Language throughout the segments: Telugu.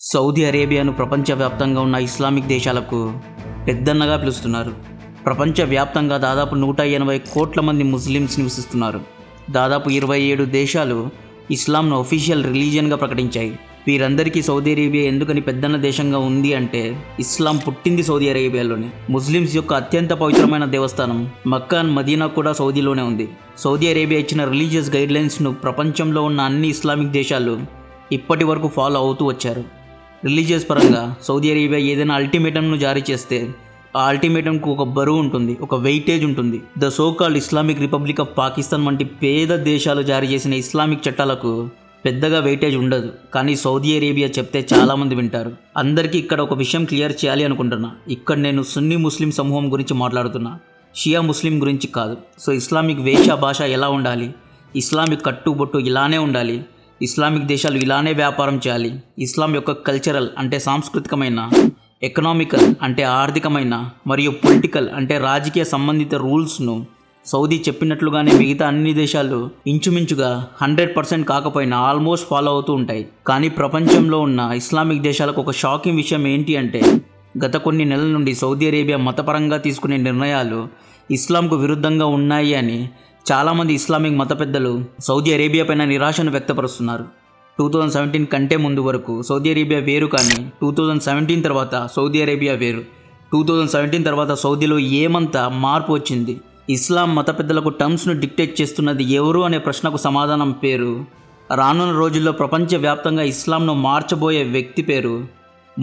సౌదీ అరేబియాను ప్రపంచవ్యాప్తంగా ఉన్న ఇస్లామిక్ దేశాలకు పెద్దన్నగా పిలుస్తున్నారు. ప్రపంచవ్యాప్తంగా దాదాపు 180 కోట్ల మంది ముస్లిమ్స్ నివసిస్తున్నారు. దాదాపు 27 దేశాలు ఇస్లాంను ఒఫీషియల్ రిలీజియన్గా ప్రకటించాయి. వీరందరికీ సౌదీ అరేబియా ఎందుకని పెద్దన్న దేశంగా ఉంది అంటే, ఇస్లాం పుట్టింది సౌదీ అరేబియాలోనే. ముస్లిమ్స్ యొక్క అత్యంత పవిత్రమైన దేవస్థానం మక్కా అండ్ మదీనా కూడా సౌదీలోనే ఉంది. సౌదీ అరేబియా ఇచ్చిన రిలీజియస్ గైడ్లైన్స్ను ప్రపంచంలో ఉన్న అన్ని ఇస్లామిక్ దేశాలు ఇప్పటి వరకు ఫాలో అవుతూ వచ్చారు. రిలీజియస్ పరంగా సౌదీ అరేబియా ఏదైనా అల్టిమేటంను జారీ చేస్తే ఆ అల్టిమేటంకు ఒక బరువు ఉంటుంది, ఒక వెయిటేజ్ ఉంటుంది. The so called Islamic republic of Pakistan వంటి పేద దేశాలు జారీ చేసిన ఇస్లామిక్ చట్టాలకు పెద్దగా వెయిటేజ్ ఉండదు. కానీ సౌదీ అరేబియా చెప్తే చాలామంది వింటారు. అందరికీ ఇక్కడ ఒక విషయం క్లియర్ చేయాలి అనుకుంటున్నా. ఇక్కడ నేను సున్నీ ముస్లిం సమూహం గురించి మాట్లాడుతున్నా, షియా ముస్లిం గురించి కాదు. సో ఇస్లామిక్ వేష భాష ఎలా ఉండాలి, ఇస్లామిక్ కట్టుబొట్టు ఇలానే ఉండాలి, ఇస్లామిక్ దేశాలు ఇలానే వ్యాపారం చేయాలి, ఇస్లాం యొక్క కల్చరల్ అంటే సాంస్కృతికమైన, ఎకనామికల్ అంటే ఆర్థికమైన, మరియు పొలిటికల్ అంటే రాజకీయ సంబంధిత రూల్స్ను సౌదీ చెప్పినట్లుగానే మిగతా అన్ని దేశాలు ఇంచుమించుగా 100% కాకపోయినా ఆల్మోస్ట్ ఫాలో అవుతూ ఉంటాయి. కానీ ప్రపంచంలో ఉన్న ఇస్లామిక్ దేశాలకు ఒక షాకింగ్ విషయం ఏంటి అంటే, గత కొన్ని నెలల నుండి సౌదీ అరేబియా మతపరంగా తీసుకునే నిర్ణయాలు ఇస్లాంకు విరుద్ధంగా ఉన్నాయి అని చాలామంది ఇస్లామిక్ మత పెద్దలు సౌదీ అరేబియా పైన నిరాశను వ్యక్తపరుస్తున్నారు. 2017 కంటే ముందు వరకు సౌదీ అరేబియా వేరు, కానీ 2017 తర్వాత సౌదీ అరేబియా వేరు. 2017 తర్వాత సౌదీలో ఏమంత మార్పు వచ్చింది? ఇస్లాం మత పెద్దలకు టర్మ్స్ను డిక్టేట్ చేస్తున్నది ఎవరు అనే ప్రశ్నకు సమాధానం పేరు, రానున్న రోజుల్లో ప్రపంచవ్యాప్తంగా ఇస్లాంను మార్చబోయే వ్యక్తి పేరు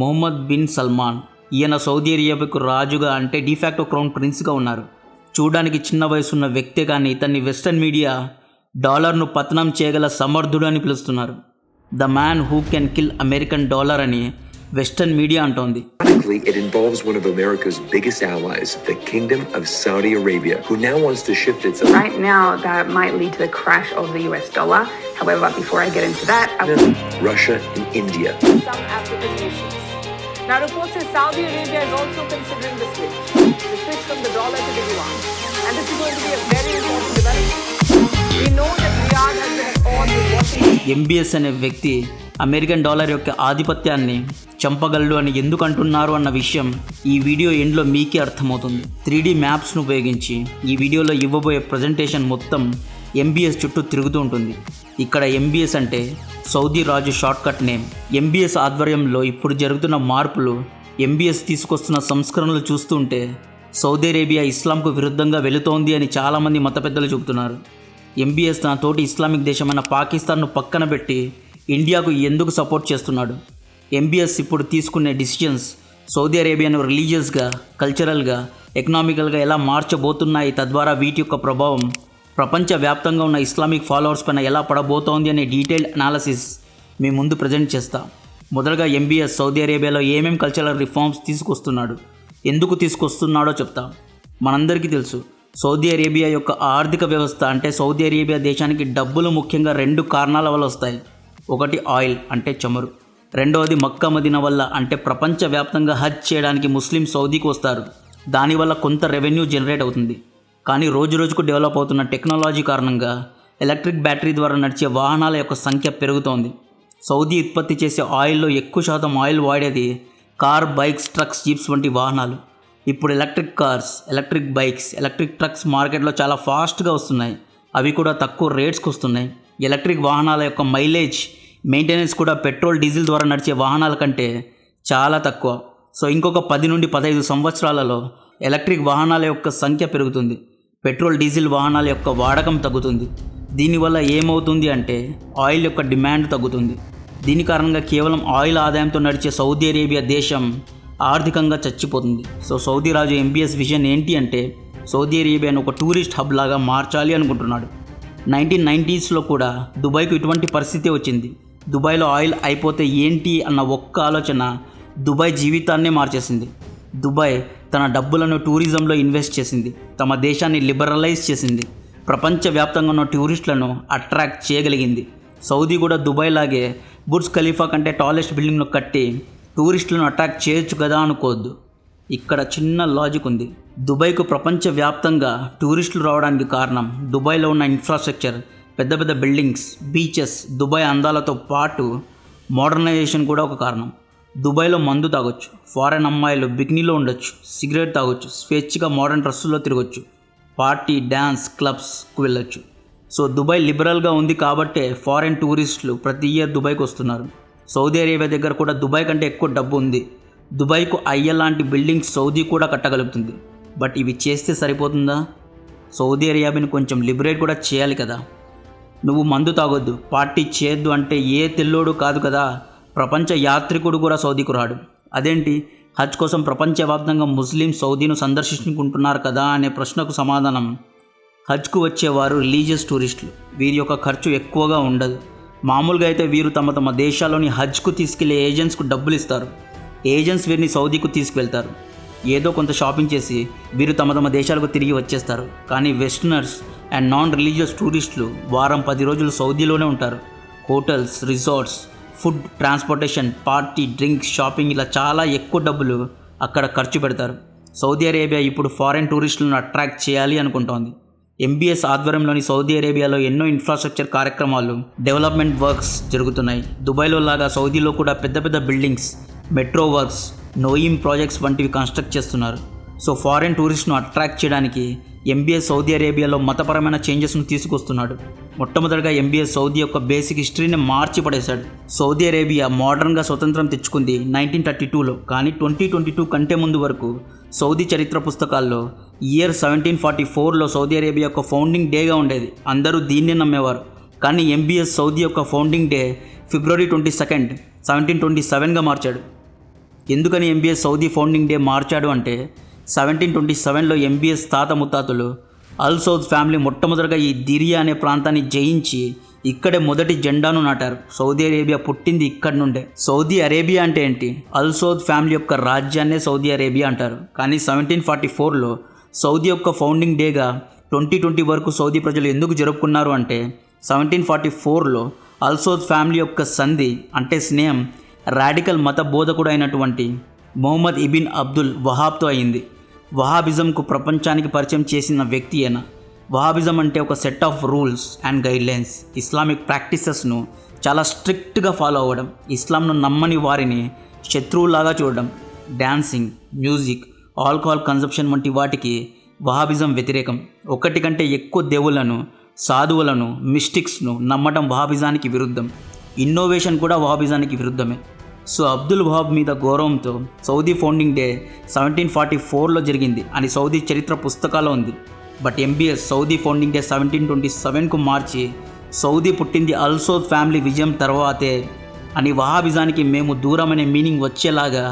మొహమ్మద్ బిన్ సల్మాన్. ఈయన సౌదీ అరేబియాకు రాజుగా అంటే డిఫాక్టో క్రౌన్ ప్రిన్స్గా ఉన్నారు. చూడడానికి చిన్న వయసున్న వ్యక్తే, కానీ ఇతన్ని వెస్టర్న్ మీడియా డాలర్ను పతనం చేయగల సమర్థుడు అని పిలుస్తున్నారు. The man who can kill American dollar అని వెస్టర్న్ మీడియా అంటోంది. It involves one of America's biggest allies, the Kingdom of Saudi Arabia, who now wants to shift its... Right now, that might lead to the crash of the US dollar. However, before I get into that... Russia and India. Some African nations. Now, reports say Saudi Arabia is also considering the switch from the dollar to the yuan. And this is going to be a very important development. We know that Riyadh has been at odds with Washington. MBS అనే వ్యక్తి అమెరికన్ డాలర్ యొక్క ఆధిపత్యాన్ని చంపగలడు అని ఎందుకు అంటున్నారు అన్న విషయం ఈ వీడియో ఎండ్లో మీకే అర్థమవుతుంది. 3D మ్యాప్స్ను ఉపయోగించి ఈ వీడియోలో ఇవ్వబోయే ప్రజెంటేషన్ మొత్తం MBS చుట్టూ తిరుగుతూ ఉంటుంది. ఇక్కడ MBS అంటే సౌదీ రాజు షార్ట్కట్ నేమ్. MBS ఆధ్వర్యంలో ఇప్పుడు జరుగుతున్న మార్పులు, MBS తీసుకొస్తున్న సంస్కరణలు చూస్తుంటే సౌదీ అరేబియా ఇస్లాంకు విరుద్ధంగా వెళుతోంది అని చాలామంది మత పెద్దలు చెబుతున్నారు. MBS తన తోటి ఇస్లామిక్ దేశమైన పాకిస్తాన్ను పక్కన పెట్టి ఇండియాకు ఎందుకు సపోర్ట్ చేస్తున్నాడు? MBS ఇప్పుడు తీసుకునే డిసిషన్స్ సౌదీ అరేబియాను రిలీజియస్గా, కల్చరల్గా, ఎకనామికల్గా ఎలా మార్చబోతున్నాయి, తద్వారా వీటి యొక్క ప్రభావం ప్రపంచవ్యాప్తంగా ఉన్న ఇస్లామిక్ ఫాలోవర్స్ పైన ఎలా పడబోతోంది అనే డీటెయిల్డ్ అనాలసిస్ మీ ముందు ప్రజెంట్ చేస్తా. మొదటగా MBS సౌదీ అరేబియాలో ఏమేం కల్చరల్ రిఫార్మ్స్ తీసుకొస్తున్నాడు, ఎందుకు తీసుకొస్తున్నాడో చెప్తా. మనందరికీ తెలుసు, సౌదీ అరేబియా యొక్క ఆర్థిక వ్యవస్థ అంటే సౌదీ అరేబియా దేశానికి డబ్బులు ముఖ్యంగా 2 కారణాల వల్ల వస్తాయి. ఒకటి ఆయిల్ అంటే చమురు, రెండవది మక్కా మదీనా వల్ల అంటే ప్రపంచవ్యాప్తంగా హజ్ చేయడానికి ముస్లిం సౌదీకి వస్తారు. దానివల్ల కొంత రెవెన్యూ జనరేట్ అవుతుంది. కానీ రోజు రోజుకు డెవలప్ అవుతున్న టెక్నాలజీ కారణంగా ఎలక్ట్రిక్ బ్యాటరీ ద్వారా నడిచే వాహనాల యొక్క సంఖ్య పెరుగుతోంది. సౌదీ ఉత్పత్తి చేసే ఆయిల్లో ఎక్కువ శాతం ఆయిల్ వాడేది కార్, బైక్స్, ట్రక్స్, జీప్స్ వంటి వాహనాలు. ఇప్పుడు electric cars, electric bikes, electric trucks మార్కెట్లో చాలా ఫాస్ట్గా వస్తున్నాయి. అవి కూడా తక్కువ రేట్స్కి వస్తున్నాయి. ఎలక్ట్రిక్ వాహనాల యొక్క మైలేజ్, మెయింటెనెన్స్ కూడా పెట్రోల్, డీజిల్ ద్వారా నడిచే వాహనాల కంటే చాలా తక్కువ. సో ఇంకొక 10 నుండి 15 సంవత్సరాలలో ఎలక్ట్రిక్ వాహనాల యొక్క సంఖ్య పెరుగుతుంది, పెట్రోల్, డీజిల్ వాహనాల యొక్క వాడకం తగ్గుతుంది. దీనివల్ల ఏమవుతుంది అంటే ఆయిల్ యొక్క డిమాండ్ తగ్గుతుంది. దీని కారణంగా కేవలం ఆయిల్ ఆదాయంతో నడిచే సౌదీ అరేబియా దేశం ఆర్థికంగా చచ్చిపోతుంది. సో సౌదీ రాజు MBS విజన్ ఏంటి అంటే సౌదీ అరేబియాను ఒక టూరిస్ట్ హబ్ లాగా మార్చాలి అనుకుంటున్నాడు. 1990s కూడా దుబాయ్కు ఇటువంటి పరిస్థితి వచ్చింది. దుబాయ్లో ఆయిల్ అయిపోతే ఏంటి అన్న ఒక్క ఆలోచన దుబాయ్ జీవితాన్నే మార్చేసింది. దుబాయ్ తన డబ్బులను టూరిజంలో ఇన్వెస్ట్ చేసింది, తమ దేశాన్ని లిబరలైజ్ చేసింది, ప్రపంచవ్యాప్తంగా ఉన్న టూరిస్టులను అట్రాక్ట్ చేయగలిగింది. సౌదీ కూడా దుబాయ్ లాగే బుర్జ్ ఖలీఫా కంటే టాలెస్ట్ బిల్డింగ్ను కట్టి టూరిస్టులను అట్రాక్ట్ చేయొచ్చు కదా అనుకోవద్దు. ఇక్కడ చిన్న లాజిక్ ఉంది. దుబాయ్కు ప్రపంచవ్యాప్తంగా టూరిస్టులు రావడానికి కారణం దుబాయ్లో ఉన్న ఇన్ఫ్రాస్ట్రక్చర్, పెద్ద పెద్ద బిల్డింగ్స్, బీచెస్, దుబాయ్ అందాలతో పాటు మోడర్నైజేషన్ కూడా ఒక కారణం. దుబాయ్లో మందు తాగొచ్చు, ఫారెన్ అమ్మాయిలు బికినీలో ఉండొచ్చు, సిగరెట్ తాగొచ్చు, స్వేచ్ఛగా మోడర్న్ డ్రెస్సుల్లో తిరగొచ్చు, పార్టీ డ్యాన్స్ క్లబ్స్కు వెళ్ళొచ్చు. సో దుబాయ్ లిబరల్గా ఉంది కాబట్టే ఫారెన్ టూరిస్టులు ప్రతి ఇయర్ దుబాయ్కి వస్తున్నారు. సౌదీ అరేబియా దగ్గర కూడా దుబాయ్ కంటే ఎక్కువ డబ్బు ఉంది. దుబాయ్కు అయ్య లాంటి బిల్డింగ్స్ సౌదీ కూడా కట్టగలుగుతుంది. బట్ ఇవి చేస్తే సరిపోతుందా? సౌదీ అరేబియాని కొంచెం లిబరేట్ కూడా చేయాలి కదా. నువ్వు మందు తాగొద్దు, పార్టీ చేయొద్దు అంటే ఏ తెల్లోడు కాదు కదా. ప్రపంచ యాత్రికుడు కూడా సౌదీకు రాడు. అదేంటి, హజ్ కోసం ప్రపంచవ్యాప్తంగా ముస్లిం సౌదీను సందర్శించుకుంటున్నారు కదా అనే ప్రశ్నకు సమాధానం, హజ్కు వచ్చేవారు రిలీజియస్ టూరిస్టులు. వీరి యొక్క ఖర్చు ఎక్కువగా ఉండదు. మామూలుగా అయితే వీరు తమ దేశాల్లోని హజ్కు తీసుకెళ్లే ఏజెంట్స్కు డబ్బులు ఇస్తారు. ఏజెంట్స్ వీరిని సౌదీకు తీసుకువెళ్తారు. ఏదో కొంత షాపింగ్ చేసి వీరు తమ దేశాలకు తిరిగి వచ్చేస్తారు. కానీ వెస్టర్నర్స్ అండ్ నాన్ రిలీజియస్ టూరిస్టులు వారం 10 రోజులు సౌదీలోనే ఉంటారు. Hotels, resorts, food, transportation, party, drinks, shopping ఇలా చాలా ఎక్కువ డబ్బులు అక్కడ ఖర్చు పెడతారు. సౌదీ అరేబియా ఇప్పుడు ఫారెన్ టూరిస్టులను అట్రాక్ట్ చేయాలి అనుకుంటోంది. MBS ఆధ్వర్యంలోని సౌదీ అరేబియాలో ఎన్నో ఇన్ఫ్రాస్ట్రక్చర్ కార్యక్రమాలు, డెవలప్మెంట్ వర్క్స్ జరుగుతున్నాయి. దుబాయ్లో లాగా సౌదీలో కూడా పెద్ద బిల్డింగ్స్, మెట్రో వర్క్స్, నోయిమ్ ప్రాజెక్ట్స్ వంటివి కన్స్ట్రక్ట్ చేస్తున్నారు. సో ఫారెన్ టూరిస్ట్ను అట్రాక్ట్ చేయడానికి MBS సౌదీ అరేబియాలో మతపరమైన చేంజెస్ను తీసుకొస్తున్నాడు. మొట్టమొదటిగా MBS సౌదీ యొక్క బేసిక్ హిస్టరీని మార్చి పడేశాడు. సౌదీ అరేబియా మోడర్న్గా స్వతంత్రం తెచ్చుకుంది 1932లో. కానీ 2022 కంటే ముందు వరకు సౌదీ చరిత్ర పుస్తకాల్లో ఇయర్ 1744లో సౌదీ అరేబియా యొక్క ఫౌండింగ్ డేగా ఉండేది. అందరూ దీన్నే నమ్మేవారు. కానీ MBS సౌదీ యొక్క ఫౌండింగ్ డే February 22, 1727గా మార్చాడు. ఎందుకని MBS సౌదీ ఫౌండింగ్ డే మార్చాడు అంటే 1727లో MBS తాత ముత్తాతలు అల్ సౌద్ ఫ్యామిలీ మొట్టమొదటిగా ఈ దిరియా అనే ప్రాంతాన్ని జయించి ఇక్కడే మొదటి జెండాను నాటారు. సౌదీ అరేబియా పుట్టింది ఇక్కడి నుండే. సౌదీ అరేబియా అంటే ఏంటి? అల్ సౌద్ ఫ్యామిలీ యొక్క రాజ్యాన్నే సౌదీ అరేబియా అంటారు. కానీ 1744లో సౌదీ యొక్క ఫౌండింగ్ డేగా 2020 వరకు సౌదీ ప్రజలు ఎందుకు జరుపుకున్నారు అంటే 1744లో అల్ సౌద్ ఫ్యామిలీ యొక్క సంధి అంటే స్నేహం రాడికల్ మత బోధకుడు అయినటువంటి మొహమ్మద్ ఇబిన్ అబ్దుల్ వహాబ్తో అయింది. వహాబిజంకు ప్రపంచానికి పరిచయం చేసిన వ్యక్తి అయిన. వహాబిజం అంటే ఒక set of rules and guidelines, Islamic ప్రాక్టీసెస్ను చాలా స్ట్రిక్ట్గా ఫాలో అవ్వడం, ఇస్లాంను నమ్మని వారిని శత్రువులాగా చూడడం, డ్యాన్సింగ్, మ్యూజిక్, ఆల్కహాల్ కన్సంప్షన్ వంటి వాటికి వహాబిజం వ్యతిరేకం. ఒకటి కంటే ఎక్కువ దేవుళ్లను, సాధువులను, మిస్టిక్స్ను నమ్మడం వహాబిజానికి విరుద్ధం. ఇన్నోవేషన్ కూడా వహాబిజానికి విరుద్ధమే. సో అబ్దుల్ వహాబ్ మీద గౌరవంతో సౌదీ ఫౌండింగ్ డే 1744లో జరిగింది అని సౌదీ చరిత్ర పుస్తకాల్లో ఉంది. But MBS Saudi founding day 1727కు మార్చి సౌదీ పుట్టింది అల్ సౌద్ ఫ్యామిలీ విజయం తర్వాతే అని వహాబిజానికి మేము దూరం అనే మీనింగ్ వచ్చేలాగా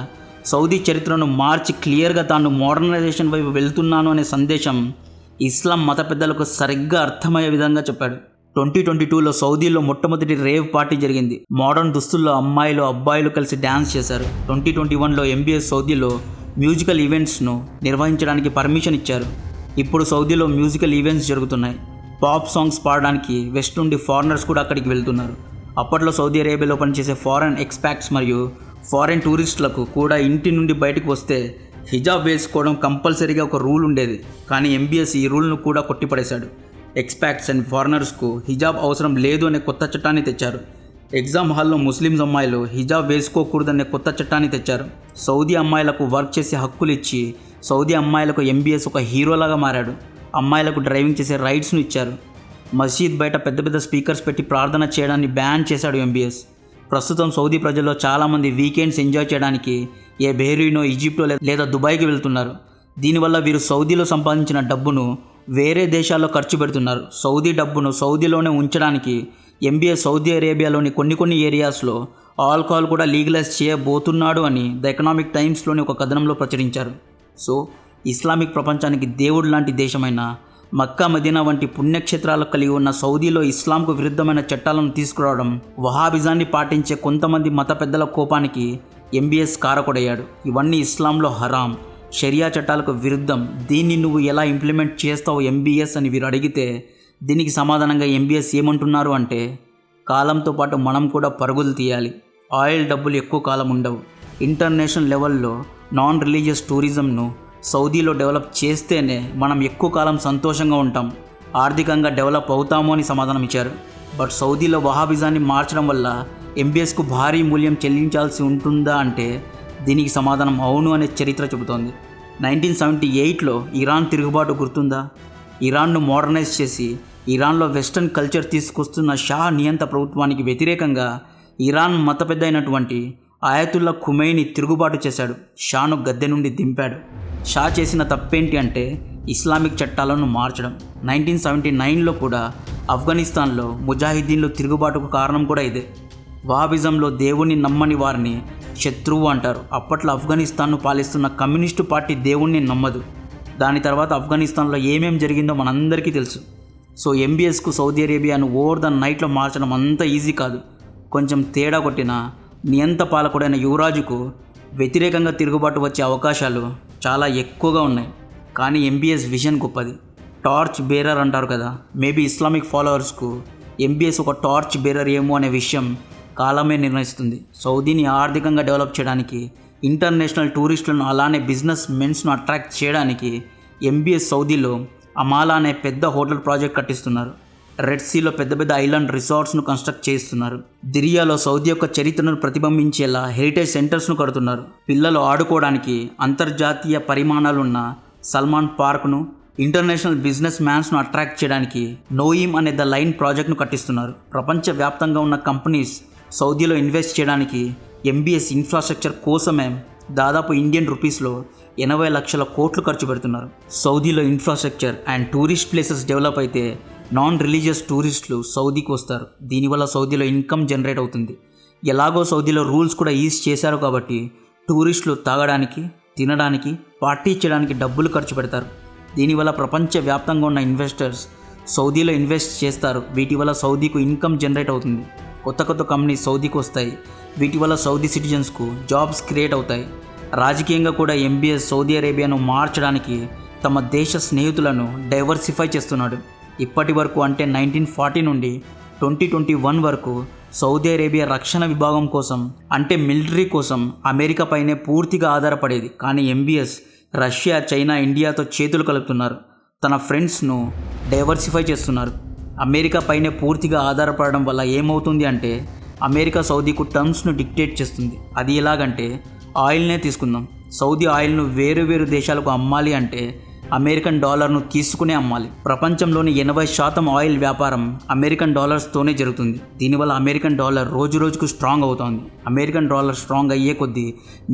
సౌదీ చరిత్రను మార్చి క్లియర్గా తాను మోడర్నైజేషన్ వైపు వెళ్తున్నాను అనే సందేశం ఇస్లాం మత పెద్దలకు సరిగ్గా అర్థమయ్యే విధంగా చెప్పాడు. 2022లో సౌదీలో మొట్టమొదటి రేవ్ పార్టీ జరిగింది. మోడర్న్ దుస్తుల్లో అమ్మాయిలు, అబ్బాయిలు కలిసి డ్యాన్స్ చేశారు. 2021లో MBS సౌదీలో మ్యూజికల్ ఈవెంట్స్ను నిర్వహించడానికి పర్మిషన్ ఇచ్చారు. ఇప్పుడు సౌదీలో మ్యూజికల్ ఈవెంట్స్ జరుగుతున్నాయి. పాప్ సాంగ్స్ పాడడానికి వెస్ట్ నుండి ఫారినర్స్ కూడా అక్కడికి వెళ్తున్నారు. అప్పట్లో సౌదీ అరేబియాలో పనిచేసే ఫారెన్ ఎక్స్పాట్స్ మరియు ఫారెన్ టూరిస్టులకు కూడా ఇంటి నుండి బయటకు వస్తే హిజాబ్ వేసుకోవడం కంపల్సరీగా ఒక రూల్ ఉండేది. కానీ MBS ఈ రూల్ను కూడా కొట్టిపడేశాడు. ఎక్స్పాట్స్ అండ్ ఫారినర్స్కు హిజాబ్ అవసరం లేదు అనే కొత్త చట్టాన్ని తెచ్చారు. ఎగ్జామ్ హాల్లో ముస్లిమ్స్ అమ్మాయిలు హిజాబ్ వేసుకోకూడదనే కొత్త చట్టాన్ని తెచ్చారు. సౌదీ అమ్మాయిలకు వర్క్ చేసే హక్కులు ఇచ్చి సౌదీ అమ్మాయిలకు MBS ఒక హీరోలాగా మారాడు. అమ్మాయిలకు డ్రైవింగ్ చేసే రైట్స్ను ఇచ్చారు. మసీద్ బయట పెద్ద స్పీకర్స్ పెట్టి ప్రార్థన చేయడాన్ని బ్యాన్ చేశాడు MBS. ప్రస్తుతం సౌదీ ప్రజల్లో చాలామంది వీకెండ్స్ ఎంజాయ్ చేయడానికి ఏ బెహ్రీనో, ఈజిప్టో లేదా దుబాయ్కి వెళ్తున్నారు. దీనివల్ల వీరు సౌదీలో సంపాదించిన డబ్బును వేరే దేశాల్లో ఖర్చు పెడుతున్నారు. సౌదీ డబ్బును సౌదీలోనే ఉంచడానికి MBS సౌదీ అరేబియాలోని కొన్ని ఏరియాస్లో ఆల్కహాల్ కూడా లీగలైజ్ చేయబోతున్నాడు అని ద ఎకనామిక్ టైమ్స్లోని ఒక కథనంలో ప్రచురించారు. సో ఇస్లామిక్ ప్రపంచానికి దేవుడు లాంటి దేశమైన మక్కా, మదీనా వంటి పుణ్యక్షేత్రాలు కలిగి ఉన్న సౌదీలో ఇస్లాంకు విరుద్ధమైన చట్టాలను తీసుకురావడం వహాబిజాన్ని పాటించే కొంతమంది మత పెద్దల కోపానికి MBS కారకుడయ్యాడు. ఇవన్నీ ఇస్లాంలో హరాం, షరియా చట్టాలకు విరుద్ధం. దీన్ని నువ్వు ఎలా ఇంప్లిమెంట్ చేస్తావు MBS అని వీరు అడిగితే దీనికి సమాధానంగా MBS ఏమంటున్నారు అంటే, కాలంతో పాటు మనం కూడా పరుగులు తీయాలి. ఆయిల్ డబ్బులు ఎక్కువ కాలం ఉండవు. ఇంటర్నేషనల్ లెవెల్లో నాన్ రిలీజియస్ టూరిజంను సౌదీలో డెవలప్ చేస్తేనే మనం ఎక్కువ కాలం సంతోషంగా ఉంటాం, ఆర్థికంగా డెవలప్ అవుతాము అని సమాధానం ఇచ్చారు. బట్ సౌదీలో వహాబిజాన్ని మార్చడం వల్ల ఎంబీఎస్కు భారీ మూల్యం చెల్లించాల్సి ఉంటుందా అంటే దీనికి సమాధానం అవును అనే చరిత్ర చెబుతోంది. 1978లో ఇరాన్ తిరుగుబాటు గుర్తుందా? ఇరాన్ను మోడర్నైజ్ చేసి ఇరాన్లో వెస్టర్న్ కల్చర్ తీసుకొస్తున్న షా నియంత ప్రభుత్వానికి వ్యతిరేకంగా ఇరాన్ మత పెద్ద అయినటువంటి ఆయతుల్లా ఖుమైనీ తిరుగుబాటు చేశాడు. షాను గద్దె నుండి దింపాడు. షా చేసిన తప్పేంటి అంటే ఇస్లామిక్ చట్టాలను మార్చడం. 1979లో కూడా ఆఫ్ఘనిస్తాన్లో ముజాహిద్దీన్లు తిరుగుబాటుకు కారణం కూడా ఇదే. వాహాబిజంలో దేవుణ్ణి నమ్మని వారిని శత్రువు అంటారు. అప్పట్లో ఆఫ్ఘనిస్తాన్ను పాలిస్తున్న కమ్యూనిస్టు పార్టీ దేవుణ్ణి నమ్మదు. దాని తర్వాత ఆఫ్ఘనిస్తాన్లో ఏమేం జరిగిందో మనందరికీ తెలుసు. సో ఎంబీఎస్కు సౌదీ అరేబియాను ఓవర్ ద నైట్లో మార్చడం అంత ఈజీ కాదు. కొంచెం తేడా కొట్టిన నియంత పాలకుడైన యువరాజుకు వ్యతిరేకంగా తిరుగుబాటు వచ్చే అవకాశాలు చాలా ఎక్కువగా ఉన్నాయి. కానీ ఎంబీఎస్ విజన్ గొప్పది. టార్చ్ బేరర్ అంటారు కదా, మేబీ ఇస్లామిక్ ఫాలోవర్స్కు ఎంబీఎస్ ఒక టార్చ్ బేరర్ ఏమో అనే విషయం కాలమే నిర్ణయిస్తుంది. సౌదీని ఆర్థికంగా డెవలప్ చేయడానికి, ఇంటర్నేషనల్ టూరిస్టులను అలానే బిజినెస్ మెన్స్ను అట్రాక్ట్ చేయడానికి ఎంబీఎస్ సౌదీలో అమాలా అనే పెద్ద హోటల్ ప్రాజెక్ట్ కట్టిస్తున్నారు. రెడ్ సీలో పెద్ద పెద్ద ఐలాండ్ రిసార్ట్స్ను కన్స్ట్రక్ట్ చేస్తున్నారు. దిరియాలో సౌదీ యొక్క చరిత్రను ప్రతిబింబించేలా హెరిటేజ్ సెంటర్స్ను కడుతున్నారు. పిల్లలు ఆడుకోవడానికి అంతర్జాతీయ పరిమాణాలున్న సల్మాన్ పార్క్ను, ఇంటర్నేషనల్ బిజినెస్ మ్యాన్స్ను అట్రాక్ట్ చేయడానికి నోయిమ్ అనే ద లైన్ ప్రాజెక్ట్ను కట్టిస్తున్నారు. ప్రపంచవ్యాప్తంగా ఉన్న కంపెనీస్ సౌదీలో ఇన్వెస్ట్ చేయడానికి ఎంబీఎస్ ఇన్ఫ్రాస్ట్రక్చర్ కోసమే దాదాపు ఇండియన్ రూపీస్లో 80 లక్షల కోట్లు ఖర్చు పెడుతున్నారు. సౌదీలో infrastructure and tourist places develop అయితే నాన్ రిలీజియస్ టూరిస్టులు సౌదీకి వస్తారు. దీనివల్ల సౌదీలో ఇన్కమ్ జనరేట్ అవుతుంది. ఎలాగో సౌదీలో రూల్స్ కూడా ఈజ్ చేశారు కాబట్టి టూరిస్టులు తాగడానికి, తినడానికి, పార్టీ చేయడానికి డబ్బులు ఖర్చు పెడతారు. దీనివల్ల ప్రపంచవ్యాప్తంగా ఉన్న ఇన్వెస్టర్స్ సౌదీలో ఇన్వెస్ట్ చేస్తారు. వీటి వల్ల సౌదీకు ఇన్కమ్ జనరేట్ అవుతుంది. కొత్త కొత్త కంపెనీస్ సౌదీకి వస్తాయి. వీటి వల్ల సౌదీ సిటిజన్స్కు జాబ్స్ క్రియేట్ అవుతాయి. రాజకీయంగా కూడా ఎంబీఎస్ సౌదీ అరేబియాను మార్చడానికి తమ దేశ స్నేహితులను డైవర్సిఫై చేస్తున్నాడు. ఇప్పటి వరకు అంటే 1940 నుండి 2021 వరకు సౌదీ అరేబియా రక్షణ విభాగం కోసం అంటే మిలిటరీ కోసం అమెరికా పైనే పూర్తిగా ఆధారపడేది. కానీ ఎంబీఎస్ రష్యా, చైనా, ఇండియాతో చేతులు కలుపుతున్నారు. తన ఫ్రెండ్స్ను డైవర్సిఫై చేస్తున్నారు. అమెరికా పైనే పూర్తిగా ఆధారపడడం వల్ల ఏమవుతుంది అంటే అమెరికా సౌదీకు టర్మ్స్ను డిక్టేట్ చేస్తుంది. అది ఎలాగంటే ఆయిల్నే తీసుకుందాం. సౌదీ ఆయిల్ను వేరు వేరు దేశాలకు అమ్మాలి అంటే అమెరికన్ డాలర్ను తీసుకునే అమ్మాలి. ప్రపంచంలోని 80% ఆయిల్ వ్యాపారం అమెరికన్ డాలర్స్తోనే జరుగుతుంది. దీనివల్ల అమెరికన్ డాలర్ రోజు రోజుకు స్ట్రాంగ్ అవుతోంది. అమెరికన్ డాలర్ స్ట్రాంగ్ అయ్యే కొద్దీ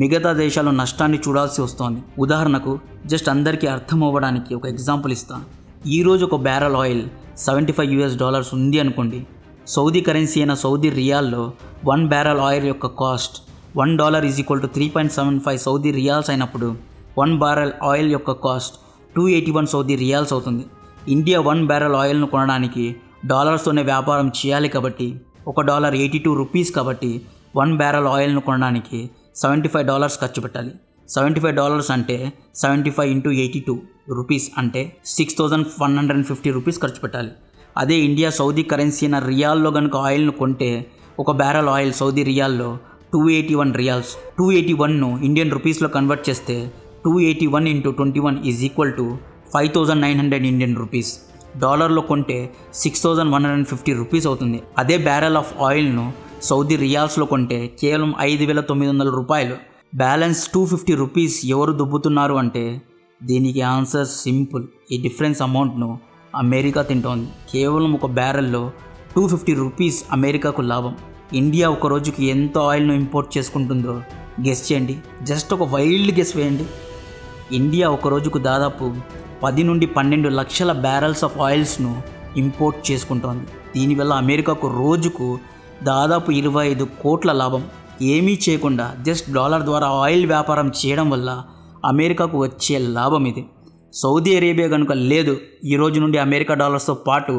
మిగతా దేశాలు నష్టాన్ని చూడాల్సి వస్తోంది. ఉదాహరణకు జస్ట్ అందరికీ అర్థం అవ్వడానికి ఒక ఎగ్జాంపుల్ ఇస్తాను. ఈరోజు ఒక బ్యారల్ ఆయిల్ $75 ఉంది అనుకోండి. సౌదీ కరెన్సీ అయిన సౌదీ రియాల్లో 1 బ్యారల్ ఆయిల్ యొక్క కాస్ట్ $1 = 3.75 సౌదీ రియాల్స్ అయినప్పుడు 1 బ్యారల్ ఆయిల్ యొక్క కాస్ట్ 281 సౌదీ రియాల్స్ అవుతుంది. ఇండియా 1 బ్యారల్ ఆయిల్ను కొనడానికి డాలర్స్తోనే వ్యాపారం చేయాలి కాబట్టి $1 82 రూపీస్ కాబట్టి 1 బ్యారల్ ఆయిల్ను కొనడానికి $75 ఖర్చు పెట్టాలి. $75 అంటే 75 × 82 రూపీస్ అంటే 6150 రూపీస్ ఖర్చు పెట్టాలి. అదే ఇండియా సౌదీ కరెన్సీ అయిన రియాల్లో కనుక ఆయిల్ను కొంటే ఒక బ్యారల్ ఆయిల్ సౌదీ రియాల్లో 281 రియాల్స్. 281ను ఇండియన్ రూపీస్లో కన్వర్ట్ చేస్తే 281 × 21 = 5900 ఇండియన్ రూపీస్. డాలర్లో కొంటే 6150 రూపీస్ అవుతుంది. అదే బ్యారల్ ఆఫ్ ఆయిల్ను సౌదీ రియాల్స్లో కొంటే కేవలం 5900 రూపాయలు. బ్యాలెన్స్ 250 రూపీస్ ఎవరు దుబ్బుతున్నారు అంటే దీనికి ఆన్సర్ సింపుల్. ఈ డిఫరెన్స్ అమౌంట్ను అమెరికా తింటోంది. కేవలం ఒక బ్యారెల్లో 250 రూపీస్ అమెరికాకు లాభం. ఇండియా ఒక రోజుకి ఎంత ఆయిల్ను ఇంపోర్ట్ చేసుకుంటుందో గెస్ చేయండి. జస్ట్ ఒక వైల్డ్ గెస్ వేయండి. ఇండియా ఒక రోజుకు దాదాపు 10 నుండి 12 లక్షల బ్యారల్స్ ఆఫ్ ఆయిల్స్ను ఇంపోర్ట్ చేసుకుంటోంది. దీనివల్ల అమెరికాకు రోజుకు దాదాపు 25 కోట్ల లాభం. ఏమీ చేయకుండా జస్ట్ డాలర్ ద్వారా ఆయిల్ వ్యాపారం చేయడం వల్ల అమెరికాకు వచ్చే లాభం ఇది. సౌదీ అరేబియా కనుక లేదు, ఈ రోజు నుండి అమెరికా డాలర్స్తో పాటు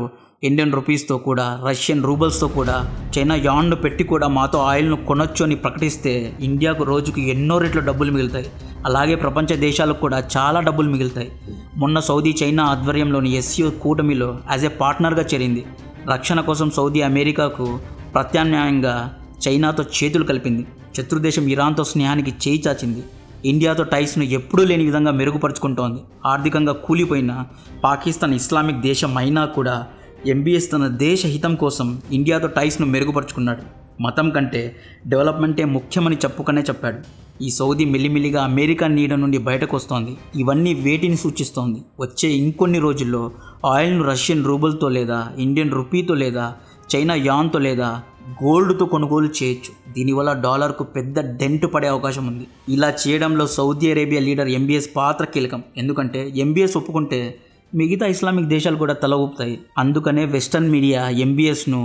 ఇండియన్ రూపీస్తో కూడా, రష్యన్ రూబల్స్తో కూడా, చైనా యాన్ను పెట్టి కూడా మాతో ఆయిల్ను కొనొచ్చు అని ప్రకటిస్తే ఇండియాకు రోజుకు ఎన్నో రెట్లు డబ్బులు మిగులుతాయి. అలాగే ప్రపంచ దేశాలకు కూడా చాలా డబ్బులు మిగులుతాయి. మొన్న సౌదీ చైనా ఆధ్వర్యంలోని SCO కూటమిలో యాజ్ ఏ పార్ట్నర్గా చేరింది. రక్షణ కోసం సౌదీ అమెరికాకు ప్రత్యామ్నాయంగా చైనాతో చేతులు కలిపింది. శత్రుదేశం ఇరాన్తో స్నేహానికి చేయి చాచింది. ఇండియాతో టైస్ను ఎప్పుడూ లేని విధంగా మెరుగుపరుచుకుంటోంది. ఆర్థికంగా కూలిపోయిన పాకిస్తాన్ ఇస్లామిక్ దేశం అయినా కూడా ఎంబీఎస్ తన దేశ హితం కోసం ఇండియాతో టైస్ను మెరుగుపరుచుకున్నాడు. మతం కంటే డెవలప్మెంటే ముఖ్యమని చెప్పుకనే చెప్పాడు. ఈ సౌదీ మెల్లిమెల్లిగా అమెరికా నీడ నుండి బయటకు వస్తోంది. ఇవన్నీ వేటిని సూచిస్తోంది? వచ్చే ఇంకొన్ని రోజుల్లో ఆయిల్ను రష్యన్ రూబుల్తో లేదా ఇండియన్ రూపీతో లేదా చైనా యాన్తో లేదా గోల్డ్తో కొనుగోలు చేయొచ్చు. దీనివల్ల డాలర్కు పెద్ద డెంట్ పడే అవకాశం ఉంది. ఇలా చేయడంలో సౌదీ అరేబియా లీడర్ ఎంబీఎస్ పాత్ర కీలకం. ఎందుకంటే ఎంబీఎస్ ఒప్పుకుంటే మిగతా ఇస్లామిక్ దేశాలు కూడా తల ఊపుతాయి. అందుకనే వెస్టర్న్ మీడియా ఎంబీఎస్ను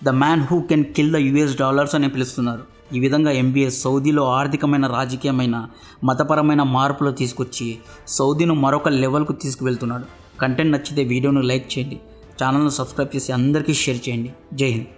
the man who can kill the US dollars అని పిలుస్తున్నారు. ఈ విధంగా ఎంబీఎస్ సౌదీలో ఆర్థికమైన, రాజకీయమైన, మతపరమైన మార్పులు తీసుకొచ్చి సౌదీను మరొక లెవెల్కు తీసుకువెళ్తున్నాడు. కంటెంట్ నచ్చితే వీడియోను లైక్ చేయండి, ఛానల్ను సబ్స్క్రైబ్ చేసి అందరికీ షేర్ చేయండి. జై హింద్.